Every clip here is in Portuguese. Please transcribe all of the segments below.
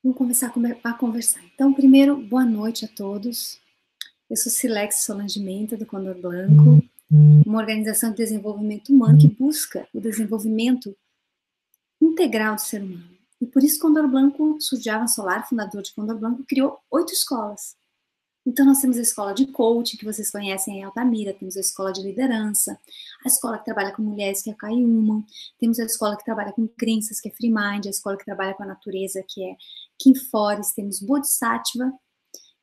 Vamos começar a conversar. Então, primeiro, boa noite a todos. Eu sou Silex Solange Menta, do Condor Blanco, uma organização de desenvolvimento humano que busca o desenvolvimento integral do ser humano. E por isso Condor Blanco, Surjavan Solar, fundador de Condor Blanco, criou 8 escolas. Então, nós temos a escola de coaching, que vocês conhecem em Altamira, temos a escola de liderança, a escola que trabalha com mulheres, que é a Kaiuma, temos a escola que trabalha com crenças, que é Free Mind, a escola que trabalha com a natureza, que é Kim Forest, temos Bodhisattva,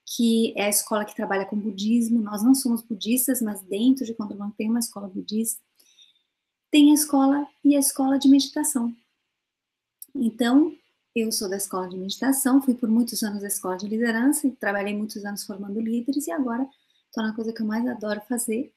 que é a escola que trabalha com budismo. Nós não somos budistas, mas dentro de Kondorman tem uma escola budista. Tem a escola e a escola de meditação. Então, eu sou da escola de meditação, fui por muitos anos da escola de liderança, trabalhei muitos anos formando líderes e agora estou na coisa que eu mais adoro fazer,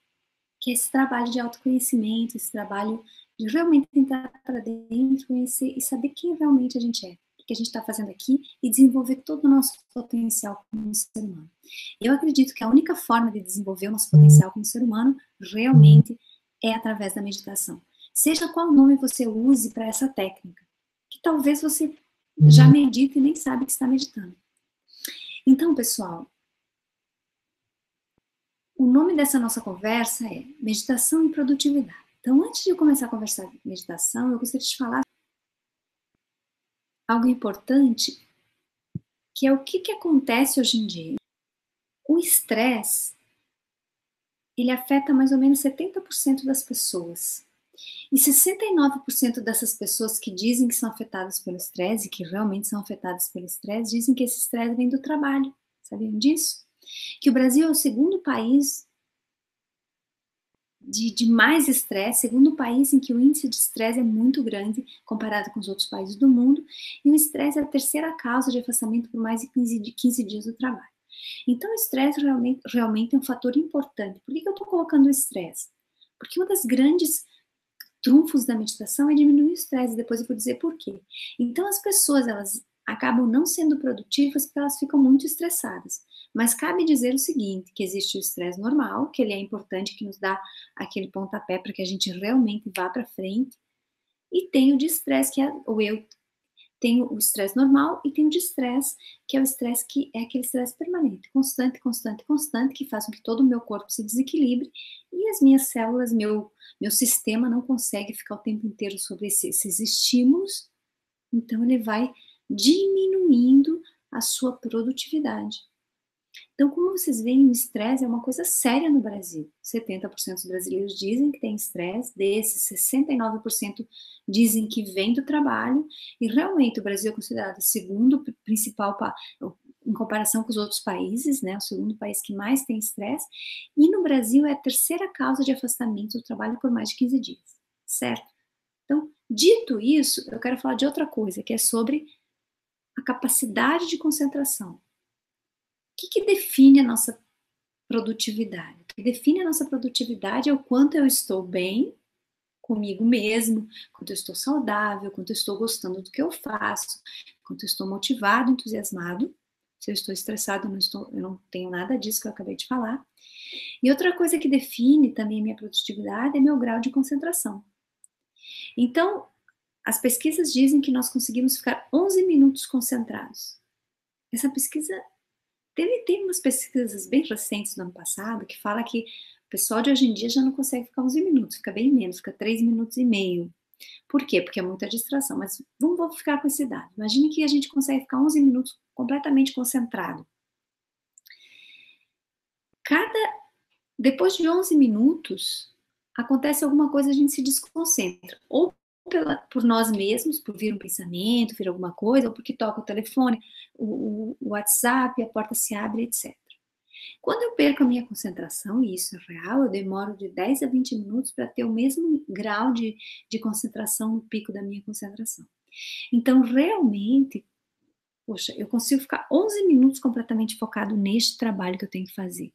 que é esse trabalho de autoconhecimento, esse trabalho de realmente entrar para dentro, conhecer e saber quem realmente a gente é, o que a gente está fazendo aqui e desenvolver todo o nosso potencial como ser humano. Eu acredito que a única forma de desenvolver o nosso potencial como ser humano realmente é através da meditação. Seja qual nome você use para essa técnica, que talvez você já medita e nem sabe que está meditando. Então, pessoal, o nome dessa nossa conversa é Meditação e Produtividade. Então, antes de eu começar a conversar de meditação, eu gostaria de te falar algo importante, que é o que acontece hoje em dia. O estresse, ele afeta mais ou menos 70% das pessoas. E 69% dessas pessoas que dizem que são afetadas pelo estresse, e que realmente são afetadas pelo estresse, dizem que esse estresse vem do trabalho. Sabiam disso? Que o Brasil é o segundo país de mais estresse, segundo país em que o índice de estresse é muito grande comparado com os outros países do mundo, e o estresse é a terceira causa de afastamento por mais de 15 dias do trabalho. Então, o estresse realmente é um fator importante. Por que eu estou colocando o estresse? Porque uma das grandes trunfos da meditação é diminuir o estresse, depois eu vou dizer por quê. Então, as pessoas, elas acabam não sendo produtivas porque elas ficam muito estressadas. Mas cabe dizer o seguinte, que existe o estresse normal, que ele é importante, que nos dá aquele pontapé para que a gente realmente vá para frente, e tem o de estresse, que é o eu tenho o estresse normal e tenho o de estresse, que é o estresse que é aquele estresse permanente, constante, constante, constante, que faz com que todo o meu corpo se desequilibre e as minhas células, meu sistema não consegue ficar o tempo inteiro sobre esses estímulos, então ele vai diminuindo a sua produtividade. Então, como vocês veem, o estresse é uma coisa séria no Brasil. 70% dos brasileiros dizem que tem estresse, desses 69% dizem que vem do trabalho, e realmente o Brasil é considerado o segundo principal, em comparação com os outros países, né, o segundo país que mais tem estresse, e no Brasil é a terceira causa de afastamento do trabalho por mais de 15 dias, certo? Então, dito isso, eu quero falar de outra coisa, que é sobre a capacidade de concentração. O que define a nossa produtividade? O que define a nossa produtividade é o quanto eu estou bem comigo mesmo, quanto eu estou saudável, quanto eu estou gostando do que eu faço, quanto eu estou motivado, entusiasmado. Se eu estou estressado, eu não tenho nada disso que eu acabei de falar. E outra coisa que define também a minha produtividade é meu grau de concentração. Então, as pesquisas dizem que nós conseguimos ficar 11 minutos concentrados. Essa pesquisa Teve umas pesquisas bem recentes do ano passado que fala que o pessoal de hoje em dia já não consegue ficar 11 minutos, fica bem menos, fica 3 minutos e meio. Por quê? Porque é muita distração, mas vamos ficar com esse dado. Imagine que a gente consegue ficar 11 minutos completamente concentrado. Depois de 11 minutos, acontece alguma coisa, a gente se desconcentra. Ou por nós mesmos, por vir um pensamento, vir alguma coisa, ou porque toca o telefone, o WhatsApp, a porta se abre, etc. Quando eu perco a minha concentração, e isso é real, eu demoro de 10 a 20 minutos para ter o mesmo grau de concentração no pico da minha concentração. Então, realmente, poxa, eu consigo ficar 11 minutos completamente focado neste trabalho que eu tenho que fazer.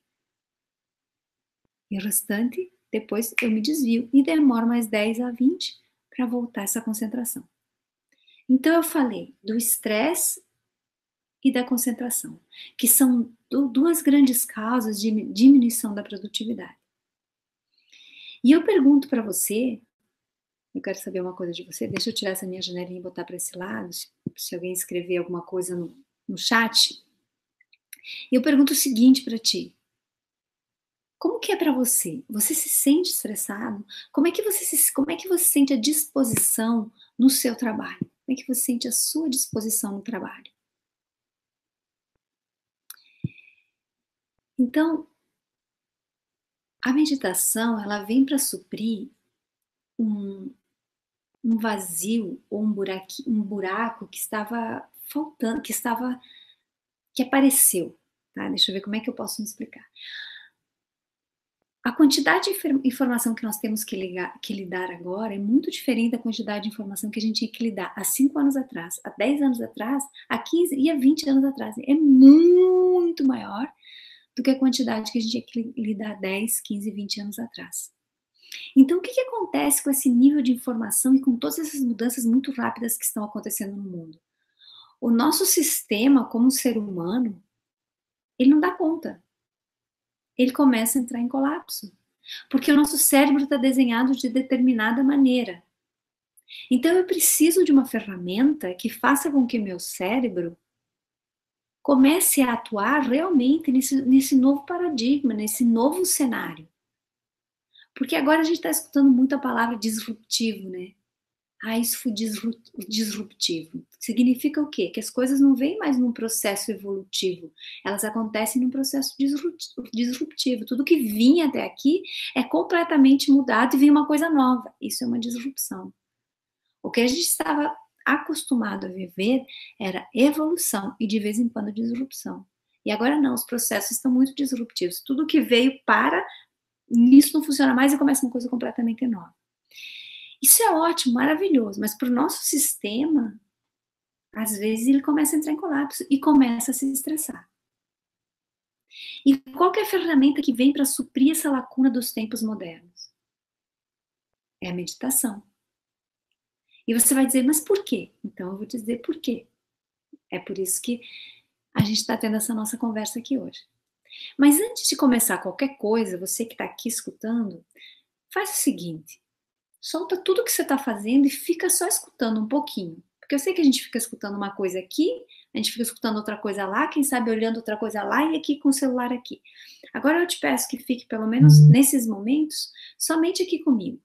E o restante, depois eu me desvio e demoro mais 10 a 20 para voltar essa concentração. Então, eu falei do estresse e da concentração, que são duas grandes causas de diminuição da produtividade. E eu pergunto para você, eu quero saber uma coisa de você. Deixa eu tirar essa minha janelinha e botar para esse lado, se alguém escrever alguma coisa no chat. E eu pergunto o seguinte para ti. Como que é para você? Você se sente estressado? Como é que você sente a disposição no seu trabalho? Como é que você sente a sua disposição no trabalho? Então, a meditação, ela vem para suprir um, um vazio ou um buraco que estava faltando, que apareceu, tá? Deixa eu ver como é que eu posso me explicar. A quantidade de informação que nós temos que lidar agora é muito diferente da quantidade de informação que a gente tinha que lidar há 5 anos atrás, há 10 anos atrás, há 15 e há 20 anos atrás. É muito maior do que a quantidade que a gente tinha que lidar 10, 15, 20 anos atrás. Então, o que acontece com esse nível de informação e com todas essas mudanças muito rápidas que estão acontecendo no mundo? O nosso sistema, como ser humano, ele não dá conta. Ele começa a entrar em colapso. Porque o nosso cérebro está desenhado de determinada maneira. Então eu preciso de uma ferramenta que faça com que meu cérebro comece a atuar realmente nesse novo paradigma, nesse novo cenário. Porque agora a gente está escutando muito a palavra disruptivo, né? Ah, isso foi disruptivo. Significa o quê? Que as coisas não vêm mais num processo evolutivo, elas acontecem num processo disruptivo. Tudo que vinha até aqui é completamente mudado e vem uma coisa nova. Isso é uma disrupção. O que a gente estava acostumado a viver era evolução e de vez em quando disrupção. E agora não, os processos estão muito disruptivos. Tudo que veio para, isso não funciona mais e começa uma coisa completamente nova. Isso é ótimo, maravilhoso, mas para o nosso sistema, às vezes ele começa a entrar em colapso e começa a se estressar. E qual que é a ferramenta que vem para suprir essa lacuna dos tempos modernos? É a meditação. E você vai dizer, mas por quê? Então eu vou te dizer por quê. É por isso que a gente está tendo essa nossa conversa aqui hoje. Mas antes de começar qualquer coisa, você que está aqui escutando, faz o seguinte: solta tudo que você está fazendo e fica só escutando um pouquinho. Porque eu sei que a gente fica escutando uma coisa aqui, a gente fica escutando outra coisa lá, quem sabe olhando outra coisa lá e aqui com o celular aqui. Agora eu te peço que fique, pelo menos nesses momentos, somente aqui comigo.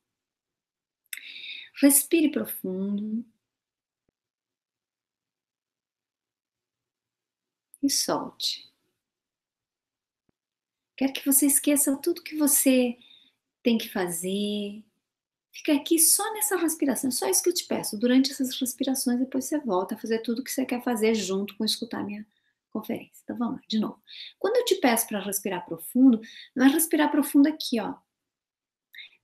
Respire profundo. E solte. Quero que você esqueça tudo que você tem que fazer. Fica aqui só nessa respiração, é só isso que eu te peço. Durante essas respirações, depois você volta a fazer tudo o que você quer fazer junto com escutar a minha conferência. Então vamos lá, de novo. Quando eu te peço para respirar profundo, não é respirar profundo aqui, ó.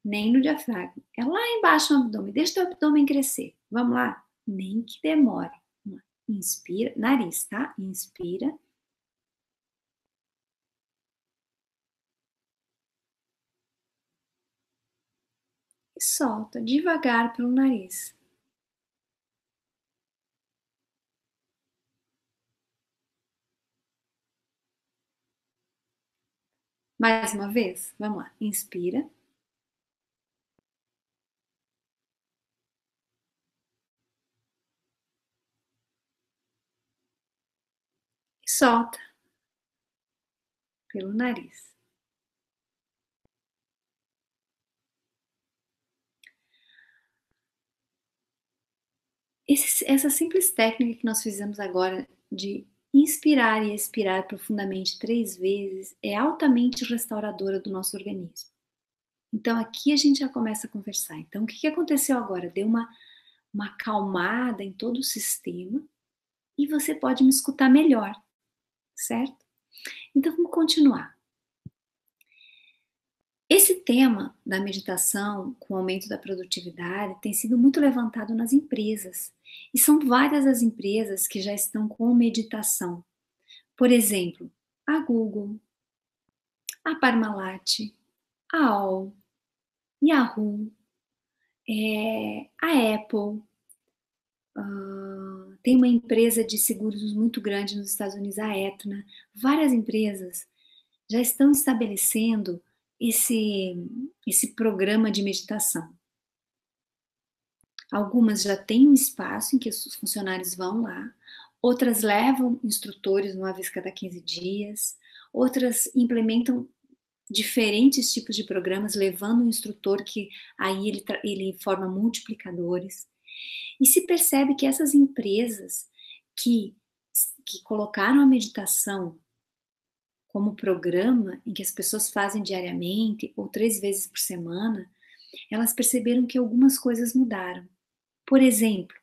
Nem no diafragma. É lá embaixo no abdômen. Deixa o teu abdômen crescer. Vamos lá? Nem que demore. Vamos lá. Inspira, nariz, tá? Inspira. E solta devagar pelo nariz. Mais uma vez, vamos lá. Inspira. E solta pelo nariz. Essa simples técnica que nós fizemos agora de inspirar e expirar profundamente 3 vezes é altamente restauradora do nosso organismo. Então aqui a gente já começa a conversar. Então o que aconteceu agora? Deu uma acalmada em todo o sistema e você pode me escutar melhor, certo? Então vamos continuar. Esse tema da meditação com o aumento da produtividade tem sido muito levantado nas empresas. E são várias as empresas que já estão com meditação. Por exemplo, a Google, a Parmalat, a AOL, Yahoo, a Apple, tem uma empresa de seguros muito grande nos Estados Unidos, a Aetna. Várias empresas já estão estabelecendo esse programa de meditação. Algumas já têm um espaço em que os funcionários vão lá, outras levam instrutores uma vez cada 15 dias, outras implementam diferentes tipos de programas, levando um instrutor que aí ele forma multiplicadores. E se percebe que essas empresas que, que colocaram a meditação como programa, em que as pessoas fazem diariamente ou 3 vezes por semana, elas perceberam que algumas coisas mudaram. Por exemplo,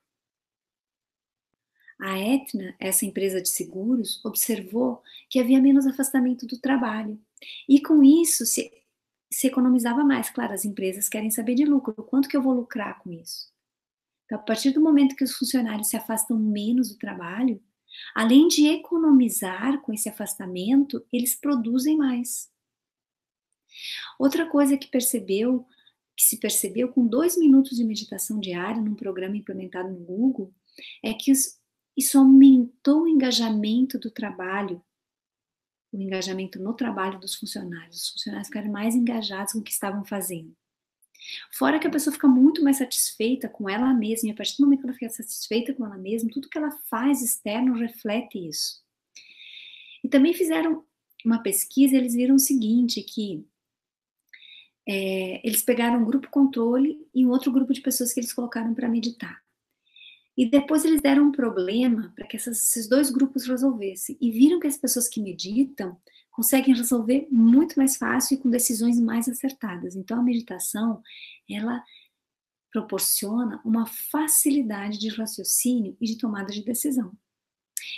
a Aetna, essa empresa de seguros, observou que havia menos afastamento do trabalho. E com isso se economizava mais. Claro, as empresas querem saber de lucro. Quanto que eu vou lucrar com isso? Então, a partir do momento que os funcionários se afastam menos do trabalho, além de economizar com esse afastamento, eles produzem mais. Outra coisa que se percebeu com 2 minutos de meditação diária num programa implementado no Google, é que isso aumentou o engajamento do trabalho, o engajamento no trabalho dos funcionários. Os funcionários ficaram mais engajados com o que estavam fazendo. Fora que a pessoa fica muito mais satisfeita com ela mesma, e a partir do momento que ela fica satisfeita com ela mesma, tudo que ela faz externo reflete isso. E também fizeram uma pesquisa e eles viram o seguinte, que eles pegaram um grupo controle e um outro grupo de pessoas que eles colocaram para meditar. E depois eles deram um problema para que esses 2 grupos resolvessem. E viram que as pessoas que meditam conseguem resolver muito mais fácil e com decisões mais acertadas. Então, a meditação, ela proporciona uma facilidade de raciocínio e de tomada de decisão.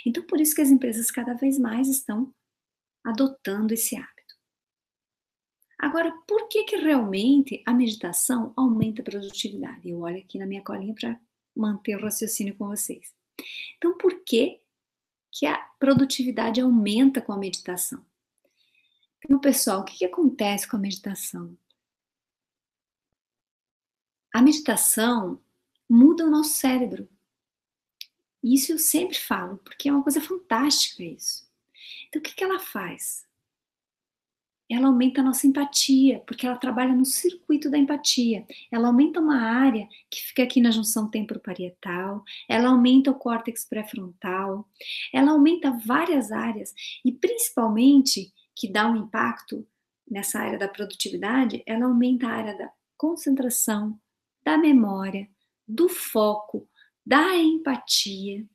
Então, por isso que as empresas cada vez mais estão adotando esse hábito. Agora, por que realmente a meditação aumenta a produtividade? Eu olho aqui na minha colinha para manter o raciocínio com vocês. Então, por que a produtividade aumenta com a meditação? Então, pessoal, o que acontece com a meditação? A meditação muda o nosso cérebro. Isso eu sempre falo, porque é uma coisa fantástica isso. Então, o que ela faz? Ela aumenta a nossa empatia, porque ela trabalha no circuito da empatia. Ela aumenta uma área que fica aqui na junção temporoparietal, ela aumenta o córtex pré-frontal, ela aumenta várias áreas e principalmente, que dá um impacto nessa área da produtividade, ela aumenta a área da concentração, da memória, do foco, da empatia.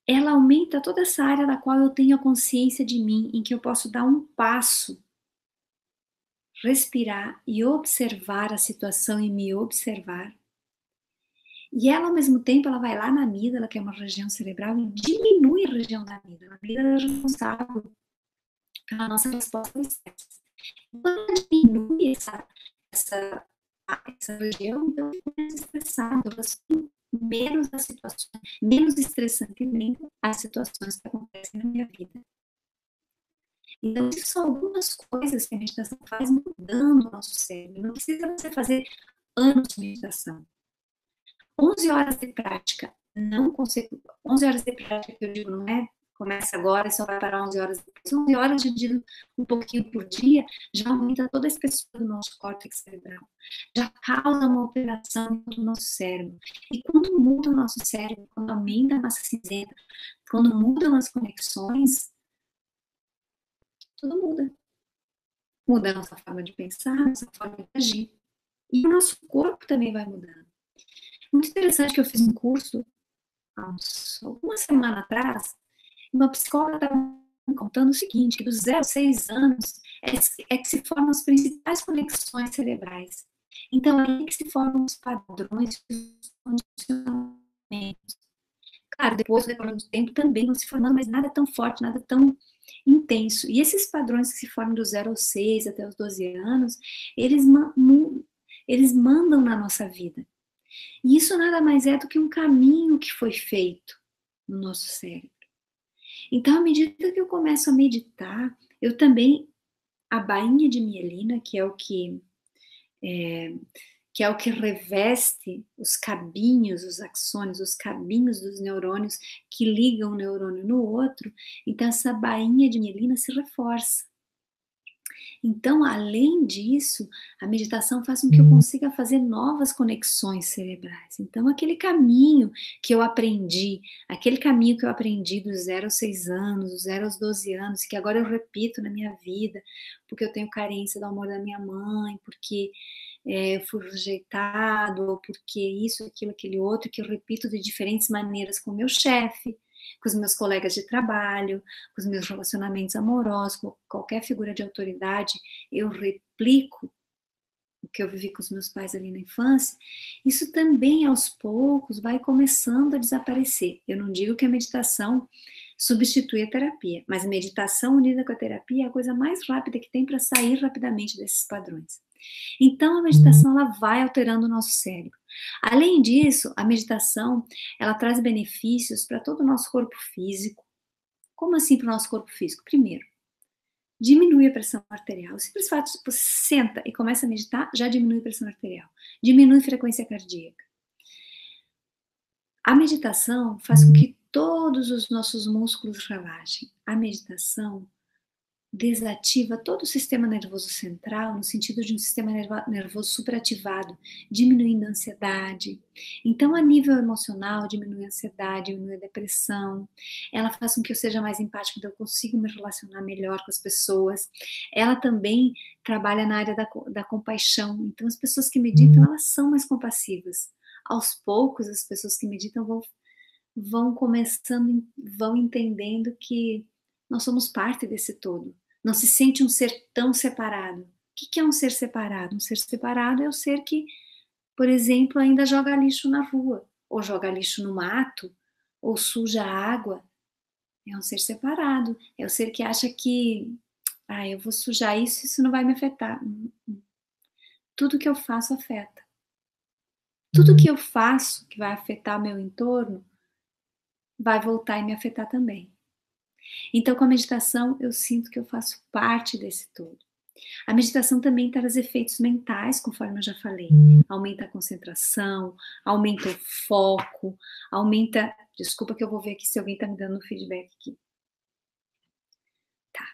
Ela aumenta toda essa área da qual eu tenho a consciência de mim, em que eu posso dar um passo, respirar e observar a situação e me observar. E ela, ao mesmo tempo, ela vai lá na amígdala, que é uma região cerebral, e diminui a região da amígdala. A amígdala é responsável pela nossa resposta ao estresse. Quando ela diminui essa região, então eu fico mais estressado, eu sinto menos as situações, menos estressantemente as situações que acontecem na minha vida. Então, isso são algumas coisas que a meditação faz mudando o nosso cérebro. Não precisa você fazer anos de meditação. 11 horas de prática, não consigo. 11 horas de prática, que eu digo, não é começa agora e só vai parar 11 horas depois. 11 horas dividido um pouquinho por dia já aumenta toda a espessura do nosso córtex cerebral. Já causa uma alteração no nosso cérebro. E quando muda o nosso cérebro, quando aumenta a massa cinzenta, quando mudam as conexões, tudo muda. Muda a nossa forma de pensar, a nossa forma de agir. E o nosso corpo também vai mudando. Muito interessante que eu fiz um curso há uma semana atrás, uma psicóloga estava me contando o seguinte, que dos 0 aos 6 anos é que se formam as principais conexões cerebrais. Então, é aí que se formam os padrões, os condicionamentos. Claro, depois do tempo também vão se formando, mas nada tão forte, nada tão intenso. E esses padrões que se formam do 0 aos 6 até os 12 anos, eles mandam na nossa vida. E isso nada mais é do que um caminho que foi feito no nosso cérebro. Então, à medida que eu começo a meditar, eu também, a bainha de mielina, que é o que reveste os cabinhos, os axônios, os cabinhos dos neurônios que ligam um neurônio no outro, então essa bainha de mielina se reforça. Então, além disso, a meditação faz com que eu consiga fazer novas conexões cerebrais. Então, aquele caminho que eu aprendi dos 0 aos 6 anos, dos 0 aos 12 anos, que agora eu repito na minha vida, porque eu tenho carência do amor da minha mãe, porque eu fui rejeitado, ou porque isso, aquilo, aquele outro, que eu repito de diferentes maneiras com o meu chefe, com os meus colegas de trabalho, com os meus relacionamentos amorosos, com qualquer figura de autoridade, eu replico o que eu vivi com os meus pais ali na infância, isso também aos poucos vai começando a desaparecer. Eu não digo que a meditação substitui a terapia, mas a meditação unida com a terapia é a coisa mais rápida que tem para sair rapidamente desses padrões. Então a meditação ela vai alterando o nosso cérebro. Além disso, a meditação ela traz benefícios para todo o nosso corpo físico. Como assim para o nosso corpo físico? Primeiro, diminui a pressão arterial. O simples fato de você senta e começa a meditar já diminui a pressão arterial, diminui a frequência cardíaca. A meditação faz com que todos os nossos músculos relaxem. A meditação desativa todo o sistema nervoso central, no sentido de um sistema nervoso superativado, diminuindo a ansiedade. Então, a nível emocional, diminui a ansiedade, diminui a depressão. Ela faz com que eu seja mais empática, então eu consigo me relacionar melhor com as pessoas. Ela também trabalha na área da compaixão. Então, as pessoas que meditam, elas são mais compassivas. Aos poucos, as pessoas que meditam vão começando, vão entendendo que nós somos parte desse todo. Não se sente um ser tão separado. O que é um ser separado? Um ser separado é o ser que, por exemplo, ainda joga lixo na rua, ou joga lixo no mato, ou suja a água. É um ser separado. É o ser que acha que, eu vou sujar isso não vai me afetar. Tudo que eu faço afeta. Tudo que eu faço que vai afetar o meu entorno vai voltar e me afetar também. Então, com a meditação, eu sinto que eu faço parte desse todo. A meditação também traz efeitos mentais, conforme eu já falei. Aumenta a concentração, aumenta o foco, aumenta... Desculpa que eu vou ver aqui se alguém está me dando feedback aqui. Tá.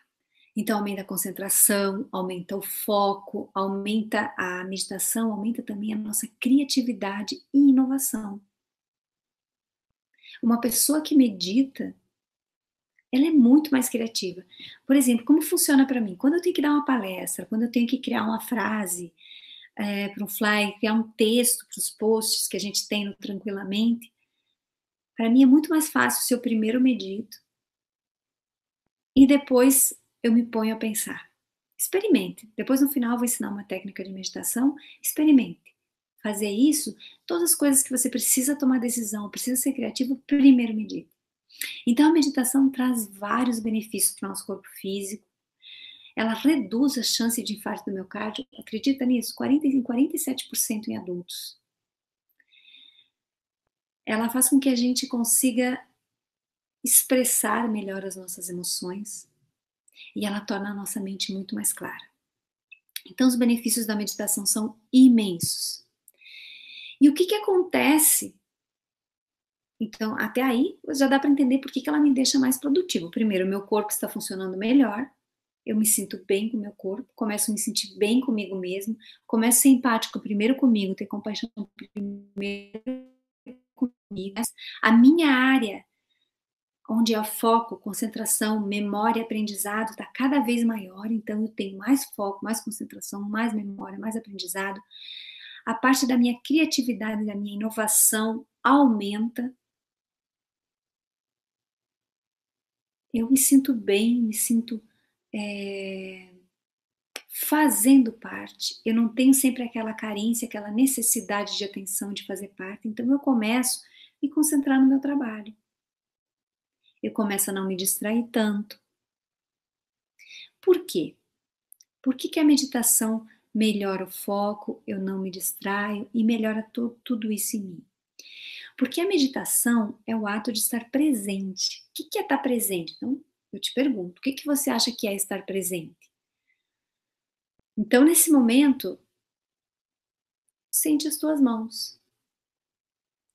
Então, aumenta a concentração, aumenta o foco, aumenta a meditação, aumenta também a nossa criatividade e inovação. Uma pessoa que medita, ela é muito mais criativa. Por exemplo, como funciona para mim? Quando eu tenho que dar uma palestra, quando eu tenho que criar uma frase para um flyer, criar um texto para os posts que a gente tem no Tranquilamente, para mim é muito mais fácil se eu primeiro medito e depois eu me ponho a pensar. Experimente. Depois, no final, eu vou ensinar uma técnica de meditação. Experimente. Fazer isso, todas as coisas que você precisa tomar decisão, precisa ser criativo, primeiro medite. Então, a meditação traz vários benefícios para o nosso corpo físico. Ela reduz a chance de infarto do miocárdio, acredita nisso? 47% em adultos. Ela faz com que a gente consiga expressar melhor as nossas emoções e ela torna a nossa mente muito mais clara. Então, os benefícios da meditação são imensos. E o que acontece? Então, até aí, já dá para entender por que ela me deixa mais produtivo. Primeiro, meu corpo está funcionando melhor, eu me sinto bem com o meu corpo, começo a me sentir bem comigo mesmo, começo a ser empático primeiro comigo, ter compaixão primeiro comigo. A minha área, onde é foco, concentração, memória, aprendizado, está cada vez maior, então eu tenho mais foco, mais concentração, mais memória, mais aprendizado. A parte da minha criatividade, da minha inovação aumenta. Eu me sinto bem, me sinto fazendo parte. Eu não tenho sempre aquela carência, aquela necessidade de atenção, de fazer parte. Então eu começo a me concentrar no meu trabalho. Eu começo a não me distrair tanto. Por quê? Por que a meditação melhora o foco, eu não me distraio e melhora tudo isso em mim? Porque a meditação é o ato de estar presente. O que é estar presente? Então, eu te pergunto, o que você acha que é estar presente? Então, nesse momento, sente as tuas mãos.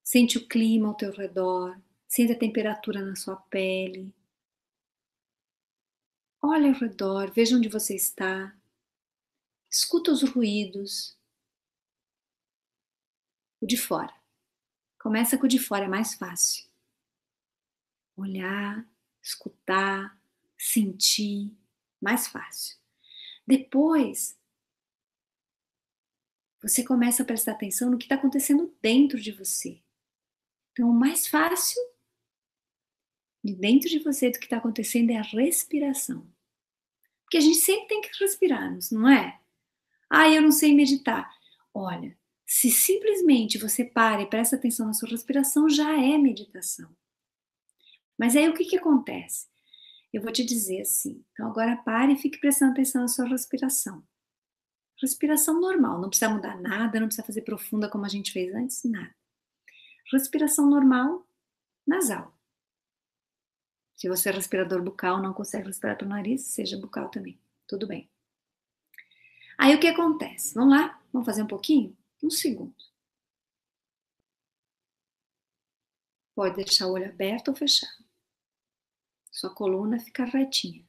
Sente o clima ao teu redor. Sente a temperatura na sua pele. Olha ao redor, veja onde você está. Escuta os ruídos. O de fora. Começa com o de fora, é mais fácil. Olhar, escutar, sentir, mais fácil. Depois, você começa a prestar atenção no que está acontecendo dentro de você. Então, o mais fácil de dentro de você do que está acontecendo é a respiração. Porque a gente sempre tem que respirar, não é? Ah, eu não sei meditar. Olha, se simplesmente você para e presta atenção na sua respiração, já é meditação. Mas aí o que acontece? Eu vou te dizer assim, então agora pare e fique prestando atenção na sua respiração. Respiração normal, não precisa mudar nada, não precisa fazer profunda como a gente fez antes, nada. Respiração normal, nasal. Se você é respirador bucal, não consegue respirar pelo nariz, seja bucal também, tudo bem. Aí o que acontece? Vamos lá? Vamos fazer um pouquinho? Um segundo. Pode deixar o olho aberto ou fechado. Sua coluna fica retinha.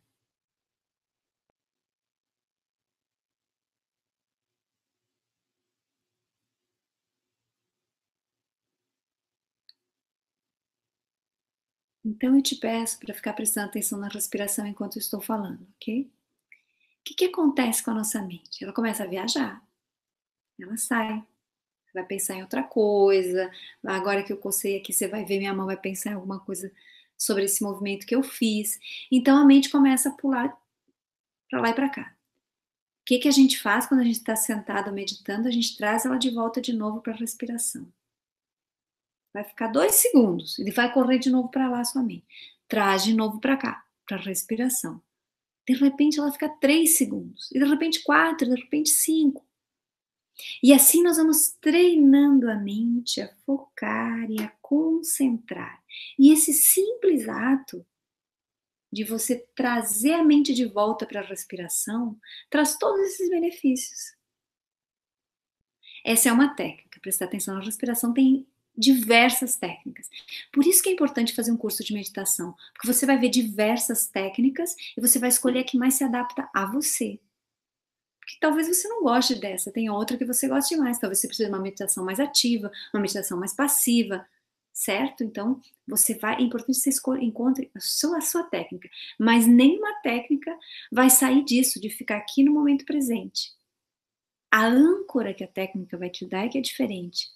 Então eu te peço para ficar prestando atenção na respiração enquanto eu estou falando, ok? O que acontece com a nossa mente? Ela começa a viajar. Ela sai. Vai pensar em outra coisa. Agora que eu cocei aqui, você vai ver, minha mão vai pensar em alguma coisa sobre esse movimento que eu fiz. Então a mente começa a pular para lá e para cá. O que a gente faz quando a gente está sentado meditando? A gente traz ela de volta de novo para a respiração. Vai ficar 2 segundos, ele vai correr de novo para lá a sua mente. Traz de novo para cá, para a respiração. De repente ela fica 3 segundos, e de repente 4, de repente 5. E assim nós vamos treinando a mente a focar e a concentrar. E esse simples ato de você trazer a mente de volta para a respiração traz todos esses benefícios. Essa é uma técnica, prestar atenção na respiração tem diversas técnicas. Por isso que é importante fazer um curso de meditação, porque você vai ver diversas técnicas e você vai escolher a que mais se adapta a você. Porque talvez você não goste dessa, tem outra que você goste mais, talvez você precise de uma meditação mais ativa, uma meditação mais passiva, certo? Então, é importante que você encontre a sua técnica, mas nenhuma técnica vai sair disso, de ficar aqui no momento presente. A âncora que a técnica vai te dar é que é diferente.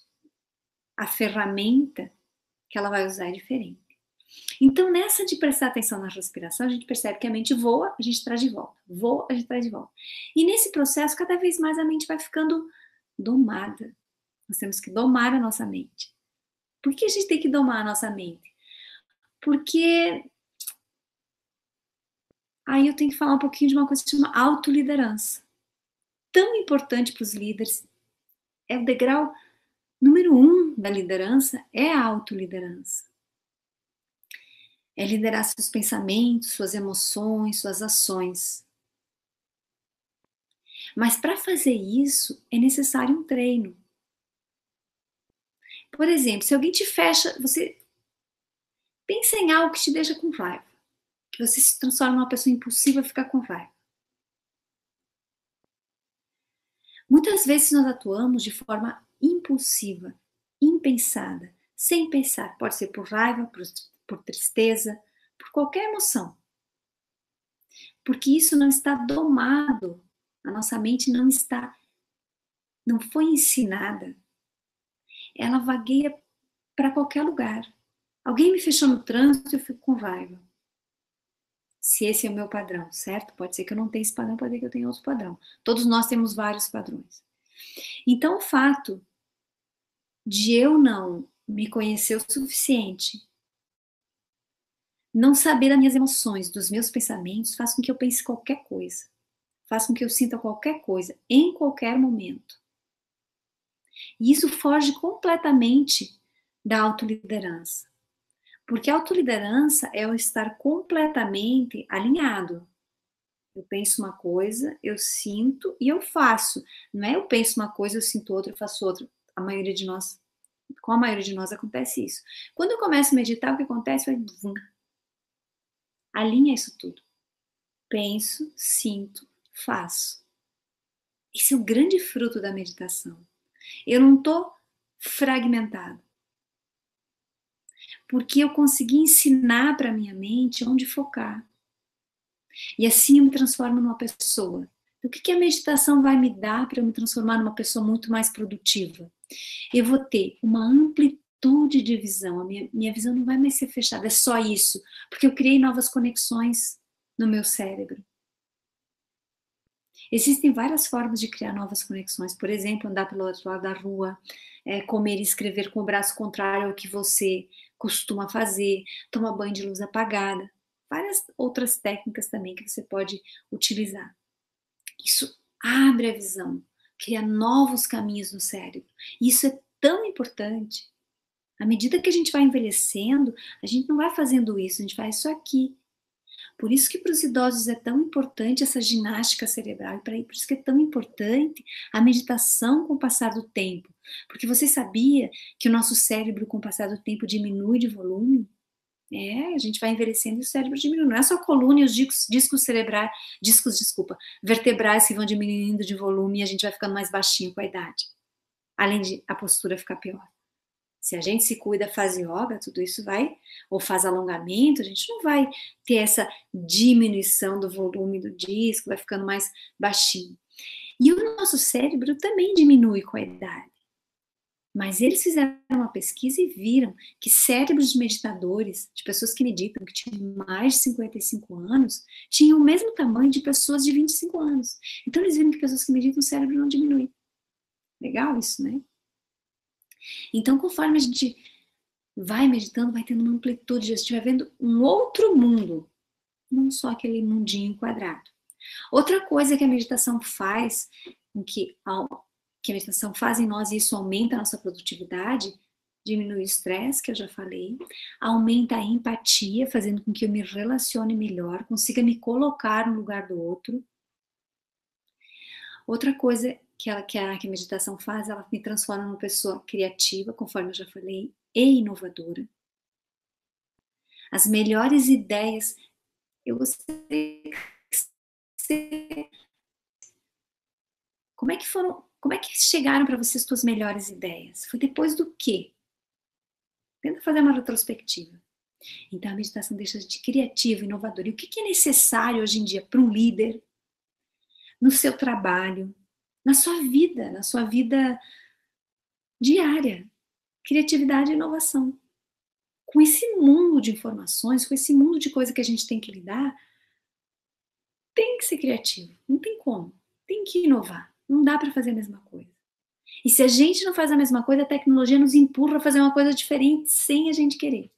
A ferramenta que ela vai usar é diferente. Então, nessa de prestar atenção na respiração, a gente percebe que a mente voa, a gente traz de volta. Voa, a gente traz de volta. E nesse processo, cada vez mais a mente vai ficando domada. Nós temos que domar a nossa mente. Por que a gente tem que domar a nossa mente? Porque aí eu tenho que falar um pouquinho de uma coisa que se chama autoliderança. Tão importante para os líderes. É o degrau número 1 da liderança, é a autoliderança. É liderar seus pensamentos, suas emoções, suas ações. Mas para fazer isso, é necessário um treino. Por exemplo, se alguém te fecha, você pensa em algo que te deixa com raiva, que você se transforma numa pessoa impulsiva e fica com raiva. Muitas vezes nós atuamos de forma impulsiva, impensada, sem pensar. Pode ser por raiva, por tristeza, por qualquer emoção. Porque isso não está domado. A nossa mente não foi ensinada. Ela vagueia para qualquer lugar. Alguém me fechou no trânsito e eu fico com raiva. Se esse é o meu padrão, certo? Pode ser que eu não tenha esse padrão, pode ser que eu tenha outro padrão. Todos nós temos vários padrões. Então, o fato de eu não me conhecer o suficiente, não saber das minhas emoções, dos meus pensamentos, faz com que eu pense qualquer coisa. Faz com que eu sinta qualquer coisa, em qualquer momento. E isso foge completamente da autoliderança. Porque a autoliderança é o estar completamente alinhado. Eu penso uma coisa, eu sinto e eu faço. Não é eu penso uma coisa, eu sinto outra, eu faço outra. Com a maioria de nós acontece isso. Quando eu começo a meditar, o que acontece? Alinha isso tudo. Penso, sinto, faço. Esse é o grande fruto da meditação. Eu não estou fragmentado, porque eu consegui ensinar para minha mente onde focar. E assim eu me transformo numa pessoa. O que a meditação vai me dar para eu me transformar numa pessoa muito mais produtiva? Eu vou ter uma amplitude de visão, a minha visão não vai mais ser fechada, é só isso, porque eu criei novas conexões no meu cérebro. Existem várias formas de criar novas conexões, por exemplo, andar pelo outro lado da rua, comer e escrever com o braço contrário ao que você costuma fazer, tomar banho de luz apagada, várias outras técnicas também que você pode utilizar. Isso abre a visão, cria novos caminhos no cérebro. Isso é tão importante. À medida que a gente vai envelhecendo, a gente não vai fazendo isso, a gente faz isso aqui. Por isso que para os idosos é tão importante essa ginástica cerebral, e por isso que é tão importante a meditação com o passar do tempo. Porque você sabia que o nosso cérebro, com o passar do tempo, diminui de volume? A gente vai envelhecendo e o cérebro diminui. Não é só a coluna e os vertebrais que vão diminuindo de volume e a gente vai ficando mais baixinho com a idade. Além de a postura ficar pior. Se a gente se cuida, faz yoga, tudo isso vai, ou faz alongamento, a gente não vai ter essa diminuição do volume do disco, vai ficando mais baixinho. E o nosso cérebro também diminui com a idade. Mas eles fizeram uma pesquisa e viram que cérebros de meditadores, de pessoas que meditam, que tinham mais de 55 anos, tinham o mesmo tamanho de pessoas de 25 anos. Então eles viram que pessoas que meditam, o cérebro não diminui. Legal isso, né? Então, conforme a gente vai meditando, vai tendo uma amplitude, a gente vai vendo um outro mundo, não só aquele mundinho quadrado. Outra coisa que a meditação faz, que a meditação faz em nós, e isso aumenta a nossa produtividade, diminui o estresse, que eu já falei, aumenta a empatia, fazendo com que eu me relacione melhor, consiga me colocar no lugar do outro. Outra coisa que a meditação faz, ela me transforma numa pessoa criativa, conforme eu já falei, e inovadora. As melhores ideias, eu gostaria que como é que chegaram para você as suas melhores ideias? Foi depois do quê? Tenta fazer uma retrospectiva. Então a meditação deixa a gente criativo, inovador. E o que é necessário hoje em dia para um líder, no seu trabalho, na sua vida diária? Criatividade e inovação. Com esse mundo de informações, com esse mundo de coisa que a gente tem que lidar, tem que ser criativo, não tem como. Tem que inovar, não dá para fazer a mesma coisa. E se a gente não faz a mesma coisa, a tecnologia nos empurra a fazer uma coisa diferente sem a gente querer.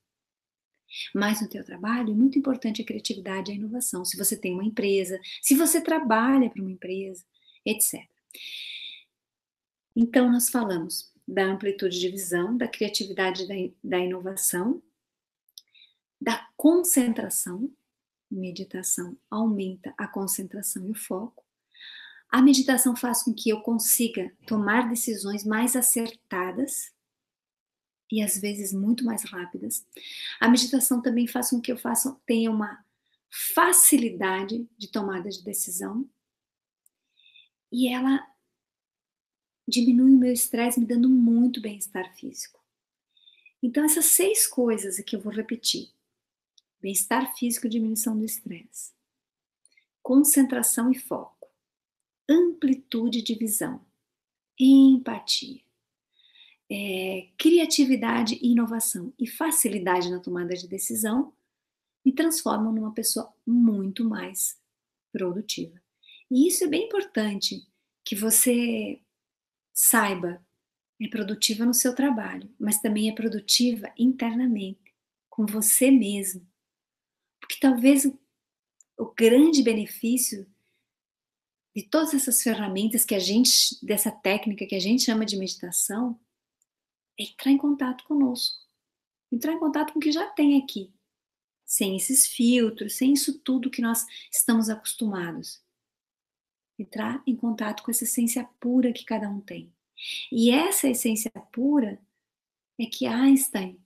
Mas no teu trabalho é muito importante a criatividade e a inovação. Se você tem uma empresa, se você trabalha para uma empresa, etc. Então nós falamos da amplitude de visão, da criatividade e da inovação, da concentração. Meditação aumenta a concentração e o foco. A meditação faz com que eu consiga tomar decisões mais acertadas e às vezes muito mais rápidas. A meditação também faz com que eu tenha uma facilidade de tomada de decisão e ela diminui o meu estresse, me dando muito bem-estar físico. Então essas 6 coisas aqui eu vou repetir. Bem-estar físico, diminuição do estresse. Concentração e foco. Amplitude de visão. Empatia. Criatividade e inovação. E facilidade na tomada de decisão me transformam numa pessoa muito mais produtiva. E isso é bem importante que você saiba. É produtiva no seu trabalho, mas também é produtiva internamente, com você mesmo. Porque talvez o grande benefício de todas essas ferramentas dessa técnica que a gente chama de meditação, é entrar em contato conosco. Entrar em contato com o que já tem aqui. Sem esses filtros, sem isso tudo que nós estamos acostumados. Entrar em contato com essa essência pura que cada um tem. E essa essência pura é que Einstein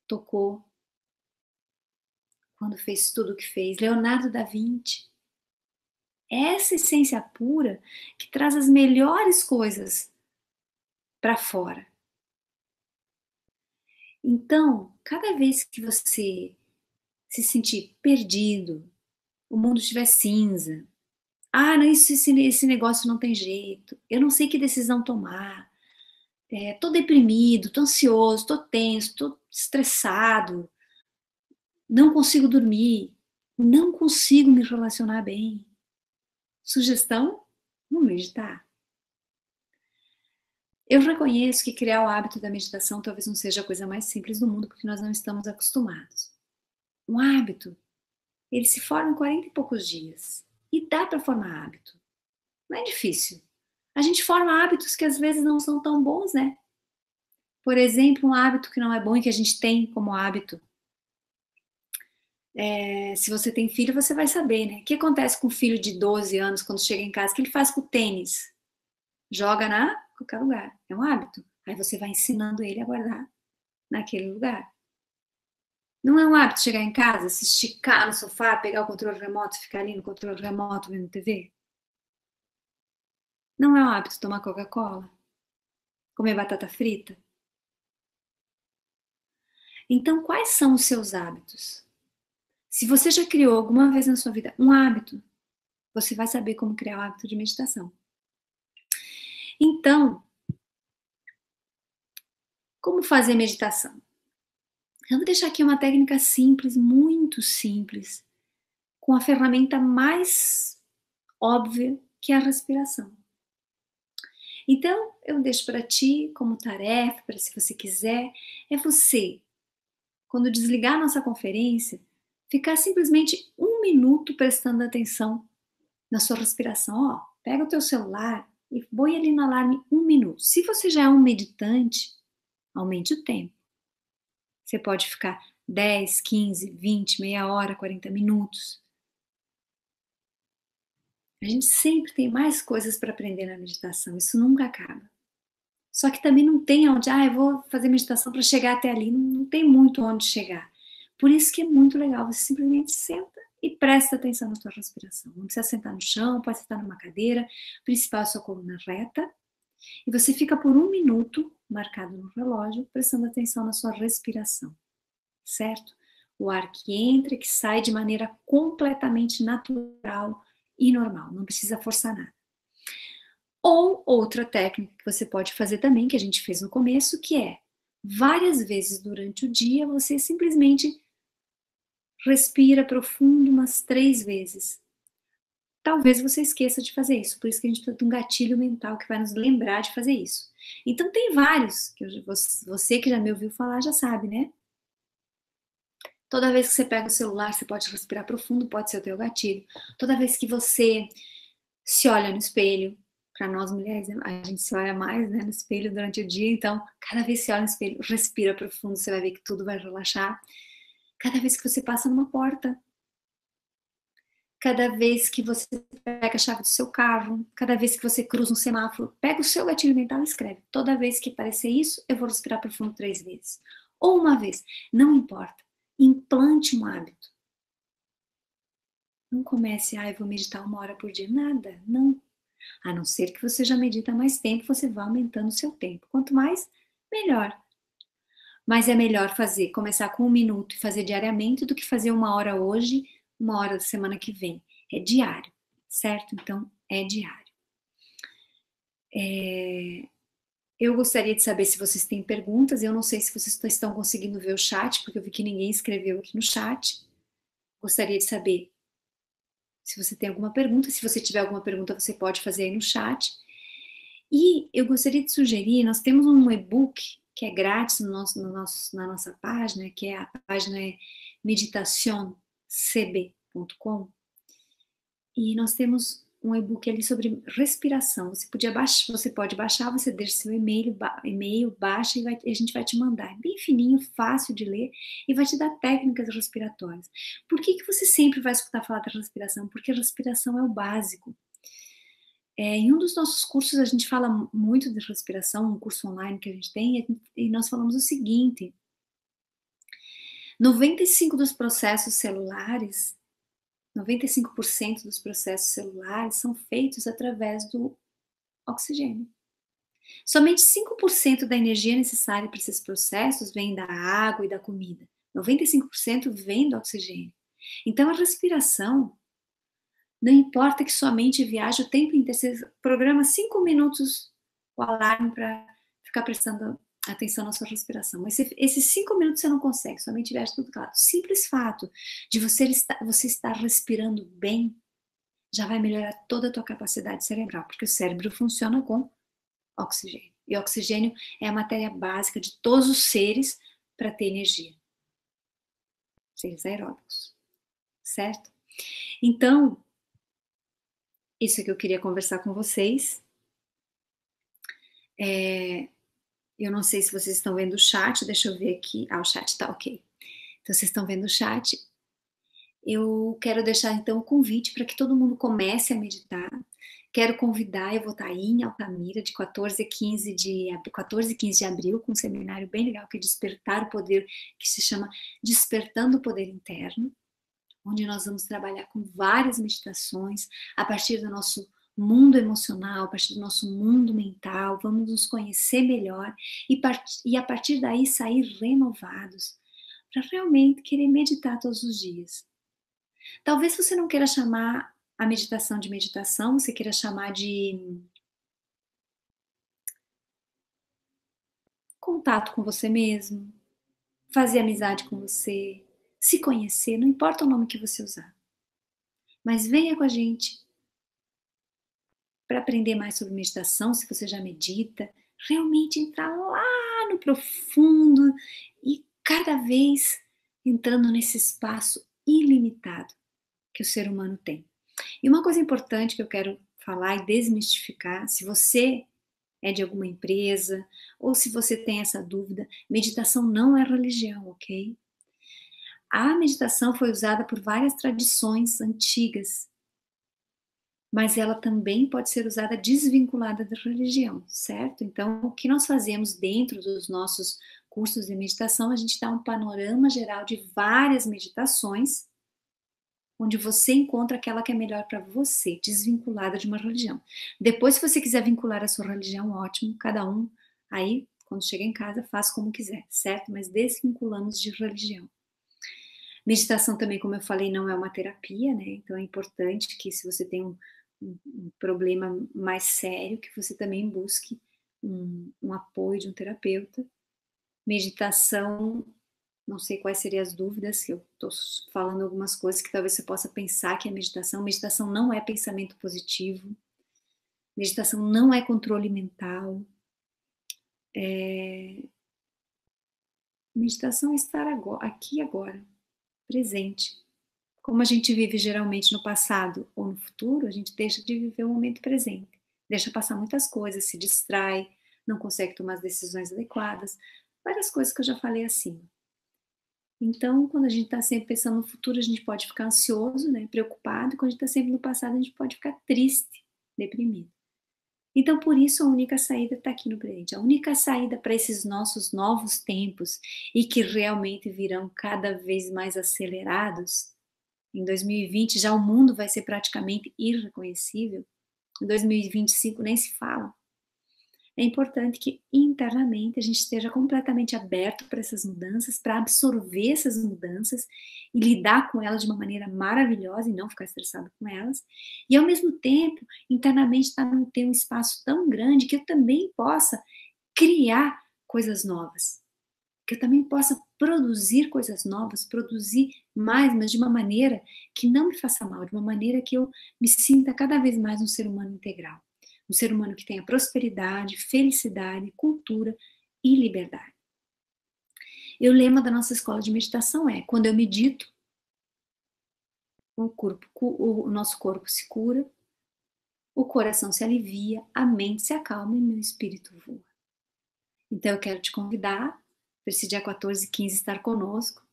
tocou quando fez tudo o que fez. Leonardo da Vinci. essa essência pura que traz as melhores coisas para fora. Então, cada vez que você se sentir perdido, o mundo estiver cinza, não, esse negócio não tem jeito, eu não sei que decisão tomar, tô deprimido, tô ansioso, tô tenso, tô estressado, não consigo dormir, não consigo me relacionar bem. Sugestão? Vamos meditar. Eu reconheço que criar o hábito da meditação talvez não seja a coisa mais simples do mundo, porque nós não estamos acostumados. Um hábito, ele se forma em 40 e poucos dias. E dá para formar hábito. Não é difícil. A gente forma hábitos que às vezes não são tão bons, né? Por exemplo, um hábito que não é bom e que a gente tem como hábito. Se você tem filho, você vai saber, né? O que acontece com um filho de 12 anos quando chega em casa? O que ele faz com o tênis? Joga na qualquer lugar. É um hábito. Aí você vai ensinando ele a guardar naquele lugar. Não é um hábito chegar em casa, se esticar no sofá, pegar o controle remoto e ficar ali no controle remoto vendo TV? Não é um hábito tomar Coca-Cola? Comer batata frita? Então, quais são os seus hábitos? Se você já criou alguma vez na sua vida um hábito, você vai saber como criar o hábito de meditação. Então, como fazer meditação? Eu vou deixar aqui uma técnica simples, muito simples, com a ferramenta mais óbvia, que é a respiração. Então, eu deixo para ti como tarefa, para se você quiser, é você, quando desligar a nossa conferência, ficar simplesmente 1 minuto prestando atenção na sua respiração. Ó, pega o teu celular e põe ali no alarme 1 minuto. Se você já é um meditante, aumente o tempo. Você pode ficar 10, 15, 20, meia hora, 40 minutos. A gente sempre tem mais coisas para aprender na meditação, isso nunca acaba. Só que também não tem onde, eu vou fazer meditação para chegar até ali, não tem muito onde chegar. Por isso que é muito legal, você simplesmente senta e presta atenção na sua respiração. Não precisa sentar no chão, pode sentar numa cadeira, o principal é a sua coluna reta, e você fica por 1 minuto, marcado no relógio, prestando atenção na sua respiração, certo? O ar que entra e que sai de maneira completamente natural e normal, não precisa forçar nada. Ou outra técnica que você pode fazer também, que a gente fez no começo, que é várias vezes durante o dia você simplesmente respira profundo umas 3 vezes. Talvez você esqueça de fazer isso, por isso que a gente precisa de um gatilho mental que vai nos lembrar de fazer isso. Então tem vários, que você que já me ouviu falar já sabe, né? Toda vez que você pega o celular, você pode respirar profundo, pode ser o teu gatilho. Toda vez que você se olha no espelho, para nós mulheres, a gente se olha mais, né, no espelho durante o dia, então, cada vez que você olha no espelho, respira profundo, você vai ver que tudo vai relaxar. Cada vez que você passa numa porta, cada vez que você pega a chave do seu carro, cada vez que você cruza um semáforo, pega o seu gatilho mental e escreve. Toda vez que aparecer isso, eu vou respirar profundo 3 vezes. Ou uma vez, não importa. Implante um hábito. Não comece, eu vou meditar 1 hora por dia. Nada, não. A não ser que você já medita mais tempo, você vai aumentando o seu tempo. Quanto mais, melhor. Mas é melhor começar com 1 minuto e fazer diariamente do que fazer 1 hora hoje, 1 hora da semana que vem. É diário, certo? Então, é diário. Eu gostaria de saber se vocês têm perguntas. Eu não sei se vocês estão conseguindo ver o chat, porque eu vi que ninguém escreveu aqui no chat. Gostaria de saber se você tem alguma pergunta. Se você tiver alguma pergunta, você pode fazer aí no chat. E eu gostaria de sugerir, nós temos um e-book que é grátis na nossa página, que a página é meditacioncb.com, e nós temos um e-book ali sobre respiração. Você pode baixar, você deixa seu e-mail, baixa e a gente vai te mandar. É bem fininho, fácil de ler e vai te dar técnicas respiratórias. Por que você sempre vai escutar falar da respiração? Porque a respiração é o básico. Em um dos nossos cursos a gente fala muito de respiração, um curso online que a gente tem, e nós falamos o seguinte: 95% dos processos celulares 95% dos processos celulares são feitos através do oxigênio. Somente 5% da energia necessária para esses processos vem da água e da comida. 95% vem do oxigênio. Então, a respiração, não importa que sua mente viaje o tempo inteiro, você programa 5 minutos o alarme para ficar prestando atenção na sua respiração. Mas esses 5 minutos você não consegue, sua mente viaja tudo claro. O simples fato de você estar respirando bem já vai melhorar toda a tua capacidade cerebral, porque o cérebro funciona com oxigênio. E oxigênio é a matéria básica de todos os seres para ter energia. Seres aeróbicos, certo? Então, isso é que eu queria conversar com vocês. Eu não sei se vocês estão vendo o chat, deixa eu ver aqui. O chat tá ok. Então, vocês estão vendo o chat. Eu quero deixar, então, o convite para que todo mundo comece a meditar. Quero convidar, eu vou estar aí em Altamira, de 14 e 15 de abril, com um seminário bem legal, que é Despertar o Poder, que se chama Despertando o Poder Interno, onde nós vamos trabalhar com várias meditações, a partir do nosso mundo emocional, a partir do nosso mundo mental, vamos nos conhecer melhor e a partir daí sair renovados, para realmente querer meditar todos os dias. Talvez você não queira chamar a meditação de meditação, você queira chamar de contato com você mesmo, fazer amizade com você, se conhecer, não importa o nome que você usar. Mas venha com a gente para aprender mais sobre meditação, se você já medita, realmente entrar lá no profundo e cada vez entrando nesse espaço ilimitado que o ser humano tem. E uma coisa importante que eu quero falar e desmistificar, se você é de alguma empresa ou se você tem essa dúvida, meditação não é religião, ok? A meditação foi usada por várias tradições antigas, mas ela também pode ser usada desvinculada da religião, certo? Então, o que nós fazemos dentro dos nossos cursos de meditação, a gente dá um panorama geral de várias meditações, onde você encontra aquela que é melhor para você, desvinculada de uma religião. Depois, se você quiser vincular a sua religião, ótimo, cada um aí, quando chega em casa, faz como quiser, certo? Mas desvinculamos de religião. Meditação também, como eu falei, não é uma terapia, né? Então é importante que se você tem um problema mais sério, que você também busque um apoio de um terapeuta. Meditação, não sei quais seriam as dúvidas, que eu estou falando algumas coisas que talvez você possa pensar que é meditação. Meditação não é pensamento positivo. Meditação não é controle mental. Meditação é estar agora, aqui e agora, presente. Como a gente vive geralmente no passado ou no futuro, a gente deixa de viver o momento presente. Deixa passar muitas coisas, se distrai, não consegue tomar as decisões adequadas, várias coisas que eu já falei acima. Então, quando a gente está sempre pensando no futuro, a gente pode ficar ansioso, né, preocupado, e quando a gente está sempre no passado, a gente pode ficar triste, deprimido. Então, por isso, a única saída está aqui no presente. A única saída para esses nossos novos tempos, e que realmente virão cada vez mais acelerados. Em 2020 já o mundo vai ser praticamente irreconhecível. Em 2025 nem se fala. É importante que internamente a gente esteja completamente aberto para essas mudanças, para absorver essas mudanças e lidar com elas de uma maneira maravilhosa e não ficar estressado com elas. E ao mesmo tempo, internamente ter um espaço tão grande que eu também possa criar coisas novas. Que eu também possa produzir coisas novas, produzir mais, mas de uma maneira que não me faça mal, de uma maneira que eu me sinta cada vez mais um ser humano integral. Um ser humano que tenha prosperidade, felicidade, cultura e liberdade. E o lema da nossa escola de meditação é: quando eu medito, o nosso corpo se cura, o coração se alivia, a mente se acalma e meu espírito voa. Então eu quero te convidar para esse dia 14 e 15 estar conosco.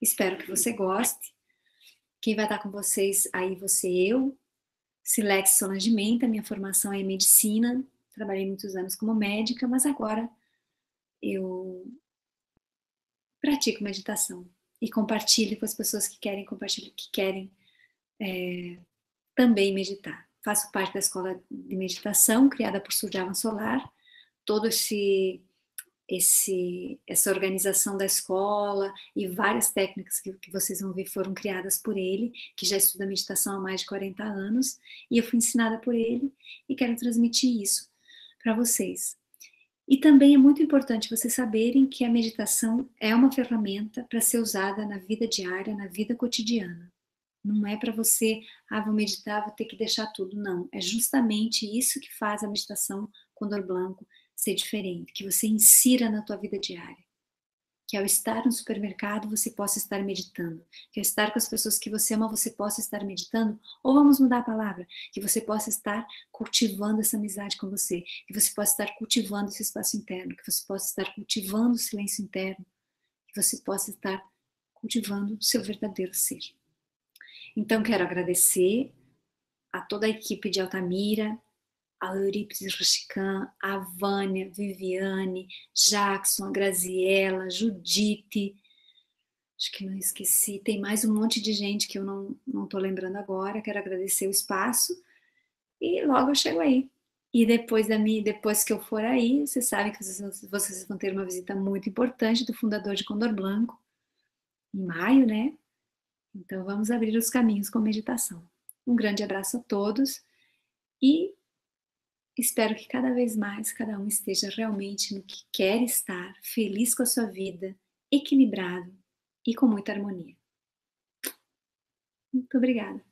Espero que você goste. Quem vai estar com vocês aí, eu, Silex Solange Menta, minha formação é em medicina, trabalhei muitos anos como médica, mas agora eu pratico meditação e compartilho com as pessoas que querem também meditar. Faço parte da escola de meditação criada por Surjavan Solar. Todo essa organização da escola e várias técnicas que vocês vão ver foram criadas por ele, que já estuda meditação há mais de 40 anos, e eu fui ensinada por ele e quero transmitir isso para vocês. E também é muito importante vocês saberem que a meditação é uma ferramenta para ser usada na vida diária, na vida cotidiana. Não é para você, vou meditar, vou ter que deixar tudo. Não, é justamente isso que faz a meditação Condor Blanco ser diferente, que você insira na tua vida diária. Que ao estar no supermercado você possa estar meditando, que ao estar com as pessoas que você ama você possa estar meditando, ou vamos mudar a palavra, que você possa estar cultivando essa amizade com você, que você possa estar cultivando esse espaço interno, que você possa estar cultivando o silêncio interno, que você possa estar cultivando o seu verdadeiro ser. Então, quero agradecer a toda a equipe de Altamira, a Eurípides Rusticã, a Vânia, Viviane, Jackson, a Graziella, Judite, acho que não esqueci, tem mais um monte de gente que eu não estou lembrando agora, quero agradecer o espaço e logo eu chego aí. E depois que eu for aí, vocês sabem que vocês vão ter uma visita muito importante do fundador de Condor Blanco, em maio, né? Então vamos abrir os caminhos com meditação. Um grande abraço a todos e espero que cada vez mais cada um esteja realmente no que quer estar, feliz com a sua vida, equilibrado e com muita harmonia. Muito obrigada.